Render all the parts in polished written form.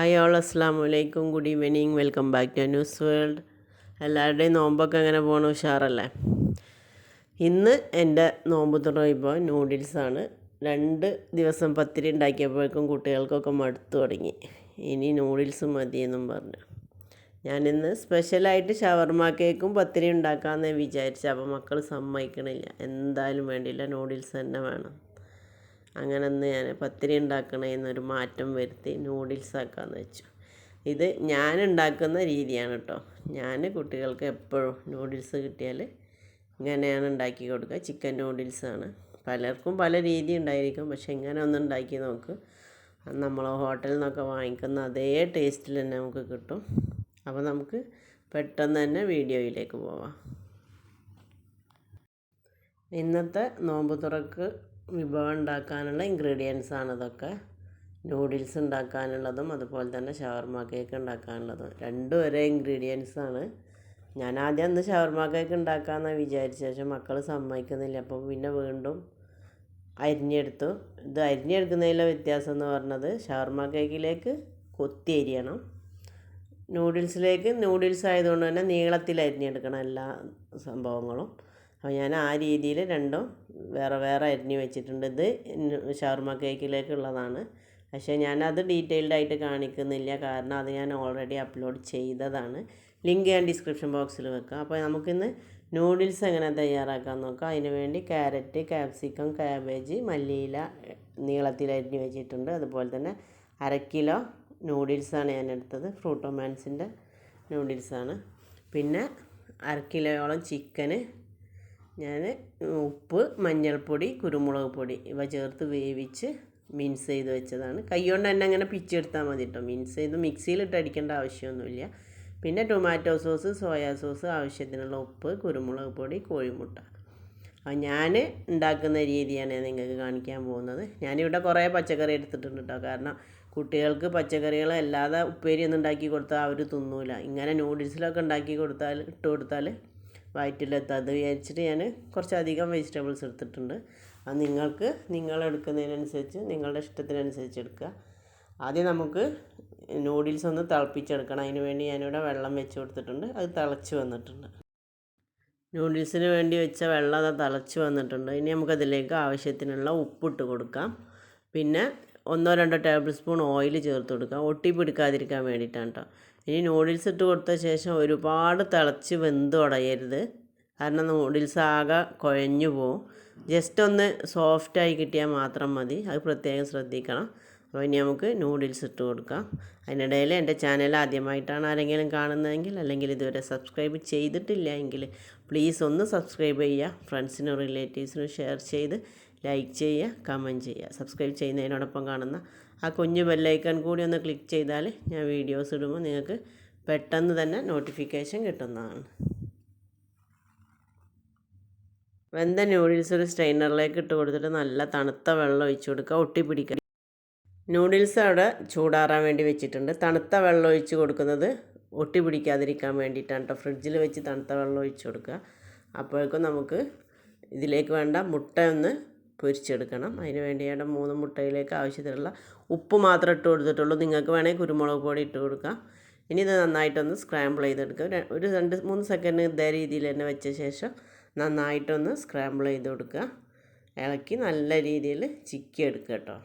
Hi all അസ്സലാമു അലൈക്കും good evening welcome back to news world. എല്ലാവരുടെയും നോമ്പൊക്കെ എങ്ങനെ പോകണം? ഉഷാറല്ലേ? ഇന്ന് എൻ്റെ നോമ്പ് തുറയുമ്പോൾ നൂഡിൽസാണ്. 2 ദിവസം പത്തിരി ഉണ്ടാക്കിയപ്പോഴേക്കും കുട്ടികൾക്കൊക്കെ മടുത്തു തുടങ്ങി. ഇനി നൂഡിൽസ് മതിയെന്നും പറഞ്ഞു. ഞാനിന്ന് സ്പെഷ്യലായിട്ട് ഷവർമ കേക്കും പത്തിരി ഉണ്ടാക്കാമെന്ന് വിചാരിച്ചു. അപ്പോൾ മക്കൾ സമ്മതിക്കണില്ല, എന്തായാലും വേണ്ടിയില്ല, നൂഡിൽസ് തന്നെ വേണം. അങ്ങനെ ഒന്ന് ഞാൻ പത്തിരി ഉണ്ടാക്കണമെന്നൊരു മാറ്റം വരുത്തി നൂഡിൽസ് ആക്കാമെന്ന് വെച്ചു. ഇത് ഞാൻ ഉണ്ടാക്കുന്ന രീതിയാണ് കേട്ടോ. ഞാൻ കുട്ടികൾക്ക് എപ്പോഴും നൂഡിൽസ് കിട്ടിയാൽ ഇങ്ങനെയാണ് ഉണ്ടാക്കി കൊടുക്കുക. ചിക്കൻ നൂഡിൽസാണ്. പലർക്കും പല രീതി ഉണ്ടായിരിക്കും, പക്ഷെ ഇങ്ങനെ ഒന്ന് ഉണ്ടാക്കി നോക്ക്. നമ്മൾ ഹോട്ടലിൽ നിന്നൊക്കെ വാങ്ങിക്കുന്ന അതേ ടേസ്റ്റിൽ തന്നെ നമുക്ക് കിട്ടും. അപ്പോൾ നമുക്ക് പെട്ടെന്ന് തന്നെ വീഡിയോയിലേക്ക് പോവാം. ഇന്നത്തെ നോമ്പ് തുറക്ക് വിഭവം ഉണ്ടാക്കാനുള്ള ഇൻഗ്രീഡിയൻസ് ആണ് ഇതൊക്കെ. നൂഡിൽസ് ഉണ്ടാക്കാനുള്ളതും അതുപോലെ തന്നെ ഷവർമ കേക്ക് ഉണ്ടാക്കാനുള്ളതും രണ്ടും ഒരേ ഇൻഗ്രീഡിയൻസ് ആണ്. ഞാൻ ആദ്യം അന്ന് ഷവർമ കേക്ക് ഉണ്ടാക്കാമെന്നാണ് വിചാരിച്ചത്, പക്ഷേ മക്കൾ സമ്മതിക്കുന്നില്ല. അപ്പോൾ പിന്നെ വീണ്ടും അരിഞ്ഞെടുത്തു. ഇത് അരിഞ്ഞെടുക്കുന്നതിലെ വ്യത്യാസം എന്ന് പറഞ്ഞത് ഷവർമ കേക്കിലേക്ക് കൊത്തി അരിയണം, നൂഡിൽസ് ആയതുകൊണ്ട് തന്നെ നീളത്തിൽ അരിഞ്ഞെടുക്കണം എല്ലാ സംഭവങ്ങളും. അപ്പോൾ ഞാൻ ആ രീതിയിൽ രണ്ടും വേറെ വേറെ അരിഞ്ഞ് വെച്ചിട്ടുണ്ട്. ഇത് ഷവർമ കേക്കിലേക്കുള്ളതാണ്, പക്ഷേ ഞാനത് ഡീറ്റെയിൽഡ് ആയിട്ട് കാണിക്കുന്നില്ല, കാരണം അത് ഞാൻ ഓൾറെഡി അപ്ലോഡ് ചെയ്തതാണ്. ലിങ്ക് ഞാൻ ഡിസ്ക്രിപ്ഷൻ ബോക്സിൽ വെക്കാം. അപ്പോൾ നമുക്കിന്ന് നൂഡിൽസ് എങ്ങനെ തയ്യാറാക്കാൻ നോക്കാം. അതിന് വേണ്ടി ക്യാരറ്റ്, ക്യാപ്സിക്കം, കാബേജ്, മല്ലിയില നീളത്തിൽ അരിഞ്ഞ് വെച്ചിട്ടുണ്ട്. അതുപോലെ തന്നെ 1/2 കിലോ നൂഡിൽസാണ് ഞാൻ എടുത്തത്. ഫ്രൂട്ടോമാൻസിൻ്റെ നൂഡിൽസാണ്. പിന്നെ 1/2 കിലോയോളം ചിക്കന് ഞാൻ ഉപ്പ്, മഞ്ഞൾപ്പൊടി, കുരുമുളക് പൊടി ഇവ ചേർത്ത് വേവിച്ച് മിക്സ് ചെയ്ത് വെച്ചതാണ്. കൈകൊണ്ട് തന്നെ അങ്ങനെ പിച്ചെടുത്താൽ മതി കേട്ടോ. മിക്സ് ചെയ്ത് മിക്സിയിലിട്ട് അടിക്കേണ്ട ആവശ്യമൊന്നുമില്ല. പിന്നെ ടൊമാറ്റോ സോസ്, സോയാ സോസ്, ആവശ്യത്തിനുള്ള ഉപ്പ്, കുരുമുളക് പൊടി, കോഴിമുട്ട. അപ്പോൾ ഞാൻ ഉണ്ടാക്കുന്ന രീതിയാണ് നിങ്ങൾക്ക് കാണിക്കാൻ പോകുന്നത്. ഞാനിവിടെ കുറേ പച്ചക്കറി എടുത്തിട്ടുണ്ട് കേട്ടോ, കാരണം കുട്ടികൾക്ക് പച്ചക്കറികൾ അല്ലാതെ ഉപ്പേരി ഒന്നും ഉണ്ടാക്കി കൊടുത്താൽ അവർ തിന്നൂല. ഇങ്ങനെ നൂഡിൽസിലൊക്കെ ഉണ്ടാക്കി ഇട്ട് കൊടുത്താൽ വയറ്റിലെത്തും. അത് വിചാരിച്ചിട്ട് ഞാൻ കുറച്ചധികം വെജിറ്റബിൾസ് എടുത്തിട്ടുണ്ട്. അത് നിങ്ങളെടുക്കുന്നതിനനുസരിച്ച് നിങ്ങളുടെ ഇഷ്ടത്തിനനുസരിച്ച് എടുക്കുക. ആദ്യം നമുക്ക് നൂഡിൽസ് ഒന്ന് തിളപ്പിച്ചെടുക്കണം. അതിന് വേണ്ടി ഞാനിവിടെ വെള്ളം വെച്ച് കൊടുത്തിട്ടുണ്ട്. അത് തിളച്ച് വന്നിട്ടുണ്ട്. നൂഡിൽസിന് വേണ്ടി വെച്ച വെള്ളം അത് തിളച്ച് വന്നിട്ടുണ്ട്. ഇനി നമുക്കതിലേക്ക് ആവശ്യത്തിനുള്ള ഉപ്പിട്ട് കൊടുക്കാം. പിന്നെ 1-2 ടേബിൾ സ്പൂൺ ഓയിൽ ചേർത്ത് കൊടുക്കാം, ഒട്ടി പിടിക്കാതിരിക്കാൻ വേണ്ടിയിട്ടാണ് കേട്ടോ. ഇനി നൂഡിൽസ് ഇട്ട് കൊടുത്ത ശേഷം ഒരുപാട് തിളച്ച് വെന്ത് ഉടയരുത്, കാരണം നൂഡിൽസ് ആകെ കുഴഞ്ഞു പോവും. ജസ്റ്റ് ഒന്ന് സോഫ്റ്റായി കിട്ടിയാൽ മാത്രം മതി, അത് പ്രത്യേകം ശ്രദ്ധിക്കണം. അപ്പോൾ ഇനി നമുക്ക് നൂഡിൽസ് ഇട്ട് കൊടുക്കാം. അതിനിടയിൽ എൻ്റെ ചാനൽ ആദ്യമായിട്ടാണ് ആരെങ്കിലും കാണുന്നതെങ്കിൽ, അല്ലെങ്കിൽ ഇതുവരെ സബ്സ്ക്രൈബ് ചെയ്തിട്ടില്ല എങ്കിൽ പ്ലീസ് ഒന്ന് സബ്സ്ക്രൈബ് ചെയ്യുക. ഫ്രണ്ട്സിനും റിലേറ്റീവ്സിനും ഷെയർ ചെയ്ത് ലൈക്ക് ചെയ്യുക, കമൻറ്റ് ചെയ്യുക. സബ്സ്ക്രൈബ് ചെയ്യുന്നതിനോടൊപ്പം കാണുന്ന ആ കുഞ്ഞു ബെല്ലൈക്കൺ കൂടി ഒന്ന് ക്ലിക്ക് ചെയ്താൽ ഞാൻ വീഡിയോസ് ഇടുമ്പോൾ നിങ്ങൾക്ക് പെട്ടെന്ന് തന്നെ നോട്ടിഫിക്കേഷൻ കിട്ടുന്നതാണ്. വെന്ത നൂഡിൽസ് ഒരു സ്ട്രെയിനറിലേക്ക് ഇട്ട് കൊടുത്തിട്ട് നല്ല തണുത്ത വെള്ളം ഒഴിച്ച് കൊടുക്കുക, ഒട്ടിപ്പിടിക്കുക. നൂഡിൽസ് അവിടെ ചൂടാറാൻ വേണ്ടി വെച്ചിട്ടുണ്ട്. തണുത്ത വെള്ളം ഒഴിച്ച് കൊടുക്കുന്നത് ഒട്ടി പിടിക്കാതിരിക്കാൻ വേണ്ടിയിട്ടാണ് കേട്ടോ. ഫ്രിഡ്ജിൽ വെച്ച് തണുത്ത വെള്ളം ഒഴിച്ച് കൊടുക്കുക. അപ്പോഴേക്കും നമുക്ക് ഇതിലേക്ക് വേണ്ട മുട്ട ഒന്ന് പൊരിച്ചെടുക്കണം. അതിന് വേണ്ടിയാണ് 3 മുട്ടയിലേക്ക് ആവശ്യത്തിനുള്ള ഉപ്പ് മാത്രം ഇട്ട് കൊടുത്തിട്ടുള്ളൂ. നിങ്ങൾക്ക് വേണമെങ്കിൽ കുരുമുളക് പൊടി ഇട്ട് കൊടുക്കാം. ഇനി ഇത് നന്നായിട്ടൊന്ന് സ്ക്രാമ്പിൾ ചെയ്തെടുക്കുക. ഒരു 2-3 സെക്കൻഡ് ഇതേ രീതിയിൽ തന്നെ വെച്ച ശേഷം നന്നായിട്ടൊന്ന് സ്ക്രാമ്പിൾ ചെയ്ത് കൊടുക്കുക. ഇളക്കി നല്ല രീതിയിൽ ചിക്കി എടുക്കുക കേട്ടോ.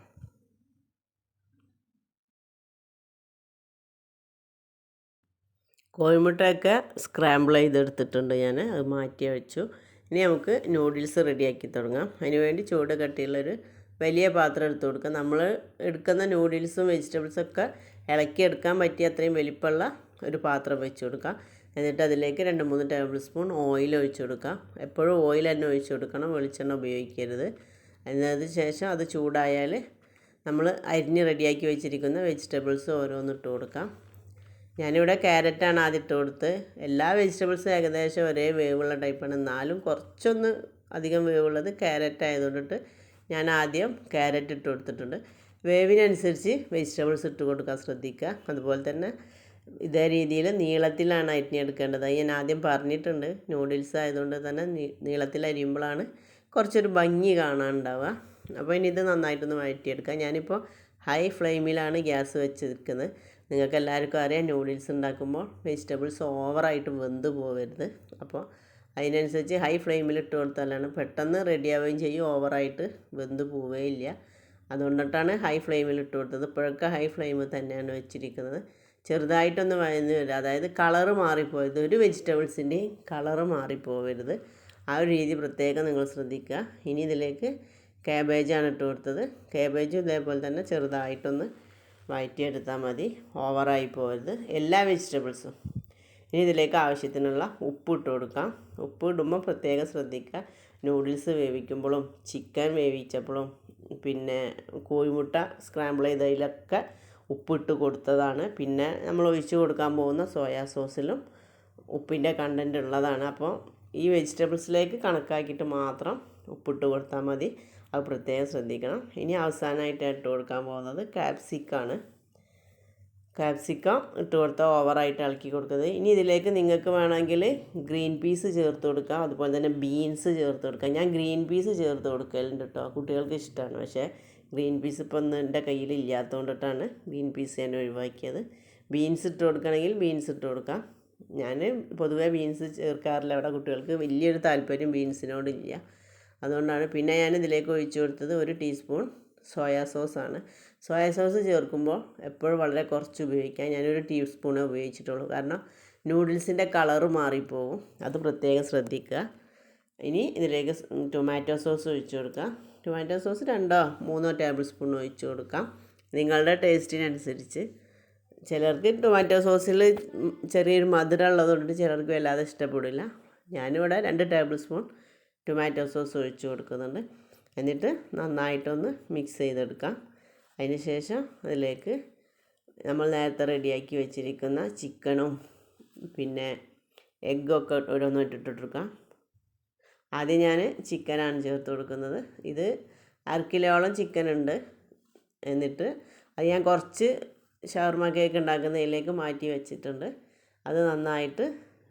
കോഴിമുട്ടയൊക്കെ സ്ക്രാമ്പിൾ ചെയ്തെടുത്തിട്ടുണ്ട് ഞാൻ, അത് മാറ്റി വെച്ചു. ഇനി നമുക്ക് നൂഡിൽസ് റെഡിയാക്കി തുടങ്ങാം. അതിന് വേണ്ടി ചൂട് കട്ടിയുള്ളൊരു വലിയ പാത്രം എടുത്ത് കൊടുക്കുക. നമ്മൾ എടുക്കുന്ന നൂഡിൽസും വെജിറ്റബിൾസൊക്കെ ഇളക്കിയെടുക്കാൻ പറ്റിയ അത്രയും വലിപ്പമുള്ള ഒരു പാത്രം വെച്ച് കൊടുക്കുക. എന്നിട്ട് അതിലേക്ക് 2-3 ടേബിൾ സ്പൂൺ ഓയിൽ ഒഴിച്ച് കൊടുക്കുക. എപ്പോഴും ഓയിൽ തന്നെ ഒഴിച്ച് കൊടുക്കണം, വെളിച്ചെണ്ണ ഉപയോഗിക്കരുത്. അതിന് ശേഷം അത് ചൂടായാൽ നമ്മൾ അരിഞ്ഞ് റെഡിയാക്കി വെച്ചിരിക്കുന്ന വെജിറ്റബിൾസ് ഓരോന്നിട്ട് കൊടുക്കാം. ഞാനിവിടെ ക്യാരറ്റാണ് ആദ്യം ഇട്ട് കൊടുത്ത്. എല്ലാ വെജിറ്റബിൾസും ഏകദേശം ഒരേ വേവുള്ള ടൈപ്പാണ്, എന്നാലും കുറച്ചൊന്ന് അധികം വേവുള്ളത് ക്യാരറ്റ് ആയതുകൊണ്ടിട്ട് ഞാൻ ആദ്യം ക്യാരറ്റ് ഇട്ട് കൊടുത്തിട്ടുണ്ട്. വേവിനനുസരിച്ച് വെജിറ്റബിൾസ് ഇട്ട് കൊടുക്കാൻ ശ്രദ്ധിക്കുക. അതുപോലെ തന്നെ ഇതേ രീതിയിൽ നീളത്തിലാണ് അരിഞ്ഞെടുക്കേണ്ടത്. ഞാൻ ആദ്യം പറഞ്ഞിട്ടുണ്ട്, നൂഡിൽസ് ആയതുകൊണ്ട് തന്നെ നീളത്തിൽ അരിയുമ്പോഴാണ് കുറച്ചൊരു ഭംഗി കാണാനുണ്ടാവുക. അപ്പോൾ ഇനി ഇത് നന്നായിട്ടൊന്ന് വഴറ്റിയെടുക്കാം. ഞാനിപ്പോൾ ഹൈ ഫ്ലെയിമിലാണ് ഗ്യാസ് വെച്ചിരിക്കുന്നത്. നിങ്ങൾക്ക് എല്ലാവർക്കും അറിയാം നൂഡിൽസ് ഉണ്ടാക്കുമ്പോൾ വെജിറ്റബിൾസ് ഓവറായിട്ട് വെന്ത് പോകരുത്. അപ്പോൾ അതിനനുസരിച്ച് ഹൈ ഫ്ലെയിമിൽ ഇട്ട് കൊടുത്താലാണ് പെട്ടെന്ന് റെഡിയാവുകയും ചെയ്യും, ഓവറായിട്ട് വെന്ത് പോവുകയില്ല. അതുകൊണ്ടിട്ടാണ് ഹൈ ഫ്ലെയിമിൽ ഇട്ട് കൊടുത്തത്. ഇപ്പോഴൊക്കെ ഹൈ ഫ്ലെയിമിൽ തന്നെയാണ് വെച്ചിരിക്കുന്നത്. ചെറുതായിട്ടൊന്ന് വഴന്ന് വരിക, അതായത് കളറ് മാറിപ്പോയത്, ഒരു വെജിറ്റബിൾസിൻ്റെയും കളറ് മാറിപ്പോകരുത്. ആ ഒരു രീതി പ്രത്യേകം നിങ്ങൾ ശ്രദ്ധിക്കുക. ഇനി ഇതിലേക്ക് കാബേജാണ് ഇട്ട് കൊടുത്തത്. കാബേജും ഇതേപോലെ തന്നെ ചെറുതായിട്ടൊന്ന് വഴറ്റിയെടുത്താൽ മതി, ഓവറായി പോകരുത് എല്ലാ വെജിറ്റബിൾസും. ഇനി ഇതിലേക്ക് ആവശ്യത്തിനുള്ള ഉപ്പ് ഇട്ട് കൊടുക്കാം. ഉപ്പ് ഇടുമ്പോൾ പ്രത്യേകം ശ്രദ്ധിക്കുക. നൂഡിൽസ് വേവിക്കുമ്പോഴും ചിക്കൻ വേവിച്ചപ്പോഴും പിന്നെ കോഴിമുട്ട സ്ക്രാമ്പിൾ ചെയ്തതിലൊക്കെ ഉപ്പിട്ട് കൊടുത്തതാണ്. പിന്നെ നമ്മൾ ഒഴിച്ച് കൊടുക്കാൻ പോകുന്ന സോയാ സോസിലും ഉപ്പിൻ്റെ കണ്ടൻറ്റ് ഉള്ളതാണ്. അപ്പോൾ ഈ വെജിറ്റബിൾസിലേക്ക് കണക്കാക്കിയിട്ട് മാത്രം ഉപ്പിട്ട് കൊടുത്താൽ മതി. അത് പ്രത്യേകം ശ്രദ്ധിക്കണം. ഇനി അവസാനമായിട്ട് ഇട്ട് കൊടുക്കാൻ പോകുന്നത് ക്യാപ്സിക്കാണ്. ക്യാപ്സിക്കം ഇട്ട് കൊടുത്താൽ ഓവറായിട്ട് ഇളക്കി കൊടുക്കുന്നത്. ഇനി ഇതിലേക്ക് നിങ്ങൾക്ക് വേണമെങ്കിൽ ഗ്രീൻ പീസ് ചേർത്ത് കൊടുക്കാം, അതുപോലെ തന്നെ ബീൻസ് ചേർത്ത് കൊടുക്കാം. ഞാൻ ഗ്രീൻ പീസ് ചേർത്ത് കൊടുക്കലുണ്ട് കേട്ടോ, കുട്ടികൾക്ക് ഇഷ്ടമാണ്. പക്ഷേ ഗ്രീൻ പീസ് ഇപ്പോൾ ഒന്നും എൻ്റെ കയ്യിൽ ഇല്ലാത്തതുകൊണ്ടിട്ടാണ് ഗ്രീൻ പീസ് ഞാൻ ഒഴിവാക്കിയത്. ബീൻസ് ഇട്ട് കൊടുക്കണമെങ്കിൽ ബീൻസ് ഇട്ട് കൊടുക്കാം. ഞാൻ പൊതുവേ ബീൻസ് ചേർക്കാറില്ല, അവിടെ കുട്ടികൾക്ക് വലിയൊരു താല്പര്യം ബീൻസിനോടില്ല. അതുകൊണ്ടാണ്. പിന്നെ ഞാൻ ഇതിലേക്ക് ഒഴിച്ചു കൊടുത്തത് 1 ടീസ്പൂൺ സോയാ സോസാണ്. സോയാ സോസ് ചേർക്കുമ്പോൾ എപ്പോഴും വളരെ കുറച്ച് ഉപയോഗിക്കാം. ഞാനൊരു ടീസ്പൂണേ ഉപയോഗിച്ചിട്ടുള്ളൂ, കാരണം നൂഡിൽസിൻ്റെ കളറ് മാറിപ്പോവും. അത് പ്രത്യേകം ശ്രദ്ധിക്കുക. ഇനി ഇതിലേക്ക് ടൊമാറ്റോ സോസ് ഒഴിച്ചു കൊടുക്കുക. ടൊമാറ്റോ സോസ് 2-3 ടേബിൾ സ്പൂൺ ഒഴിച്ചു കൊടുക്കാം, നിങ്ങളുടെ ടേസ്റ്റിനനുസരിച്ച്. ചിലർക്ക് ടൊമാറ്റോ സോസിൽ ചെറിയൊരു മധുരം ഉള്ളതുകൊണ്ട് ചിലർക്ക് വല്ലാതെ ഇഷ്ടപ്പെടില്ല. ഞാനിവിടെ 2 ടേബിൾ സ്പൂൺ ടൊമാറ്റോ സോസ് ഒഴിച്ചു കൊടുക്കുന്നുണ്ട്. എന്നിട്ട് നന്നായിട്ടൊന്ന് മിക്സ് ചെയ്തെടുക്കാം. അതിന് ശേഷം അതിലേക്ക് നമ്മൾ നേരത്തെ റെഡിയാക്കി വെച്ചിരിക്കുന്ന ചിക്കനും പിന്നെ എഗ്ഗൊക്കെ ഓരോന്നും ഇട്ടിട്ടെടുക്കാം. ആദ്യം ഞാൻ ചിക്കനാണ് ചേർത്ത് കൊടുക്കുന്നത്. ഇത് 1/2 കിലോളം ചിക്കൻ ഉണ്ട്. എന്നിട്ട് അത് ഞാൻ കുറച്ച് ഷവർമ കേക്ക് ഉണ്ടാക്കുന്നതിലേക്ക് മാറ്റി വെച്ചിട്ടുണ്ട്. അത് നന്നായിട്ട്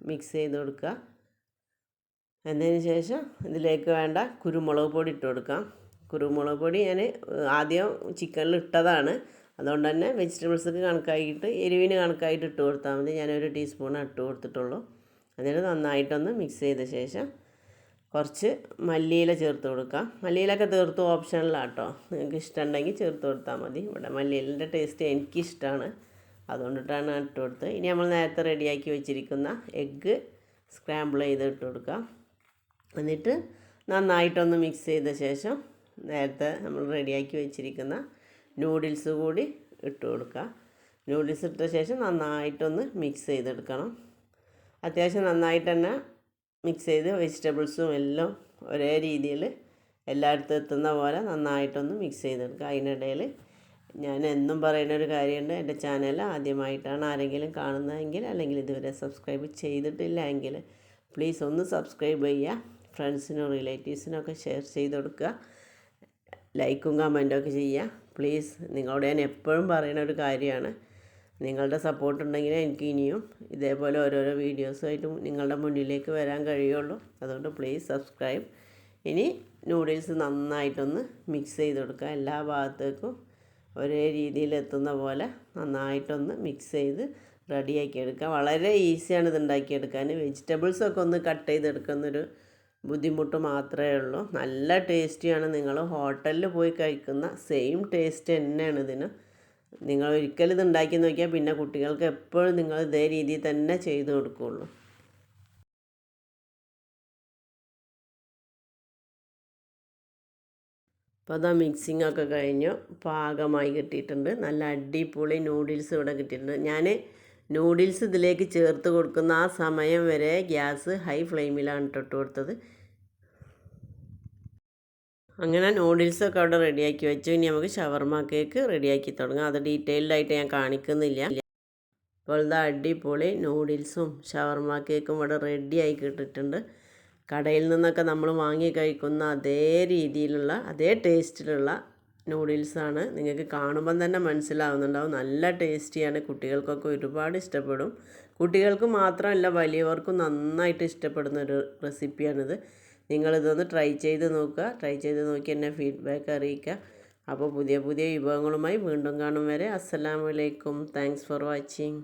മിക്സ് ചെയ്ത് കൊടുക്കുക. എന്നതിന് ശേഷം ഇതിലേക്ക് വേണ്ട കുരുമുളക് പൊടി ഇട്ട് കൊടുക്കാം. കുരുമുളക് പൊടി ഞാൻ ആദ്യം ചിക്കനിൽ ഇട്ടതാണ്, അതുകൊണ്ട് തന്നെ വെജിറ്റബിൾസൊക്കെ കണക്കാക്കിയിട്ട് എരിവിന് കണക്കായിട്ട് ഇട്ട് കൊടുത്താൽ മതി. ഞാനൊരു ടീസ്പൂൺ ഇട്ട് കൊടുത്തിട്ടുള്ളൂ. എന്നിട്ട് നന്നായിട്ടൊന്ന് മിക്സ് ചെയ്ത ശേഷം കുറച്ച് മല്ലിയില ചേർത്ത് കൊടുക്കാം. മല്ലിയിലൊക്കെ തീർത്ത് ഓപ്ഷനിലാണ് കേട്ടോ, നിങ്ങൾക്ക് ഇഷ്ടമുണ്ടെങ്കിൽ ചേർത്ത് കൊടുത്താൽ മതി. ഇവിടെ മല്ലിയിലിൻ്റെ ടേസ്റ്റ് എനിക്കിഷ്ടമാണ്, അതുകൊണ്ടിട്ടാണ് ഇട്ട് കൊടുത്തത്. ഇനി നമ്മൾ നേരത്തെ റെഡിയാക്കി വെച്ചിരിക്കുന്ന എഗ്ഗ് സ്ക്രാമ്പിൾ ചെയ്ത് ഇട്ട് കൊടുക്കാം. എന്നിട്ട് നന്നായിട്ടൊന്ന് മിക്സ് ചെയ്ത ശേഷം നേരത്തെ നമ്മൾ റെഡിയാക്കി വെച്ചിരിക്കുന്ന നൂഡിൽസ് കൂടി ഇട്ട് കൊടുക്കുക. നൂഡിൽസ് ഇട്ട ശേഷം നന്നായിട്ടൊന്ന് മിക്സ് ചെയ്തെടുക്കണം. അത്യാവശ്യം നന്നായിട്ട് തന്നെ മിക്സ് ചെയ്ത് വെജിറ്റബിൾസും എല്ലാം ഒരേ രീതിയിൽ എല്ലായിടത്തും എത്തുന്ന പോലെ നന്നായിട്ടൊന്ന് മിക്സ് ചെയ്തെടുക്കുക. അതിനിടയിൽ ഞാൻ എന്നും പറയുന്ന ഒരു കാര്യമുണ്ട്, എൻ്റെ ചാനൽ ആദ്യമായിട്ടാണ് ആരെങ്കിലും കാണുന്നതെങ്കിൽ അല്ലെങ്കിൽ ഇതുവരെ സബ്സ്ക്രൈബ് ചെയ്തിട്ടില്ല എങ്കിൽ പ്ലീസ് ഒന്ന് സബ്സ്ക്രൈബ് ചെയ്യുക. ഫ്രണ്ട്സിനും റിലേറ്റീവ്സിനൊക്കെ ഷെയർ ചെയ്ത് കൊടുക്കുക. ലൈക്കും കമൻറ്റൊക്കെ ചെയ്യുക പ്ലീസ്. നിങ്ങളോട് ഞാൻ എപ്പോഴും പറയുന്ന ഒരു കാര്യമാണ്, നിങ്ങളുടെ സപ്പോർട്ട് ഉണ്ടെങ്കിലേ എനിക്ക് ഇനിയും ഇതേപോലെ ഓരോരോ വീഡിയോസുമായിട്ടും നിങ്ങളുടെ മുന്നിലേക്ക് വരാൻ കഴിയുള്ളൂ. അതുകൊണ്ട് പ്ലീസ് സബ്സ്ക്രൈബ്. ഇനി നൂഡിൽസ് നന്നായിട്ടൊന്ന് മിക്സ് ചെയ്ത് കൊടുക്കുക. എല്ലാ ഭാഗത്തേക്കും ഒരേ രീതിയിൽ എത്തുന്ന പോലെ നന്നായിട്ടൊന്ന് മിക്സ് ചെയ്ത് റെഡിയാക്കി എടുക്കുക. വളരെ ഈസിയാണ് ഇത് ഉണ്ടാക്കിയെടുക്കാൻ. വെജിറ്റബിൾസൊക്കെ ഒന്ന് കട്ട് ചെയ്തെടുക്കുന്നൊരു ബുദ്ധിമുട്ട് മാത്രമേ ഉള്ളൂ. നല്ല ടേസ്റ്റിയാണ്. നിങ്ങൾ ഹോട്ടലിൽ പോയി കഴിക്കുന്ന സെയിം ടേസ്റ്റ് തന്നെയാണ് ഇതിന്. നിങ്ങൾ ഒരിക്കലും ഇത് ഉണ്ടാക്കി നോക്കിയാൽ പിന്നെ കുട്ടികൾക്ക് എപ്പോഴും നിങ്ങൾ ഇതേ രീതിയിൽ തന്നെ ചെയ്ത് കൊടുക്കുകയുള്ളൂ. അപ്പോൾ അതാ മിക്സിംഗ് ഒക്കെ കഴിഞ്ഞു, പാകമായി കിട്ടിയിട്ടുണ്ട്. നല്ല അടിപൊളി നൂഡിൽസ് ഇവിടെ കിട്ടിയിട്ടുണ്ട്. ഞാൻ നൂഡിൽസ് ഇതിലേക്ക് ചേർത്ത് കൊടുക്കുന്ന ആ സമയം വരെ ഗ്യാസ് ഹൈ ഫ്ലെയിമിലാണ് ഇട്ട് കൊടുത്തത്. അങ്ങനെ നൂഡിൽസൊക്കെ അവിടെ റെഡിയാക്കി വെച്ചു. ഇനി നമുക്ക് ഷവർമ കേക്ക് റെഡിയാക്കി തുടങ്ങാം. അത് ഡീറ്റെയിൽഡായിട്ട് ഞാൻ കാണിക്കുന്നില്ല. അപ്പോൾ ഇതാ അടിപൊളി നൂഡിൽസും ഷവർമ കേക്കും ഇവിടെ റെഡിയായി കിട്ടിയിട്ടുണ്ട്. കടയിൽ നിന്നൊക്കെ നമ്മൾ വാങ്ങി കഴിക്കുന്ന അതേ രീതിയിലുള്ള അതേ ടേസ്റ്റിലുള്ള നൂഡിൽസാണ്. നിങ്ങൾക്ക് കാണുമ്പം തന്നെ മനസ്സിലാവുന്നുണ്ടാവും, നല്ല ടേസ്റ്റിയാണ്. കുട്ടികൾക്കൊക്കെ ഒരുപാട് ഇഷ്ടപ്പെടും. കുട്ടികൾക്ക് മാത്രമല്ല വലിയവർക്കും നന്നായിട്ട് ഇഷ്ടപ്പെടുന്ന ഒരു റെസിപ്പിയാണിത്. നിങ്ങളിതൊന്ന് ട്രൈ ചെയ്ത് നോക്കുക. ട്രൈ ചെയ്ത് നോക്കി എന്നെ ഫീഡ്ബാക്ക് അറിയിക്കുക. അപ്പോൾ പുതിയ പുതിയ വിഭവങ്ങളുമായി വീണ്ടും കാണും വരെ അസ്സലാമു അലൈക്കും. Thanks for watching.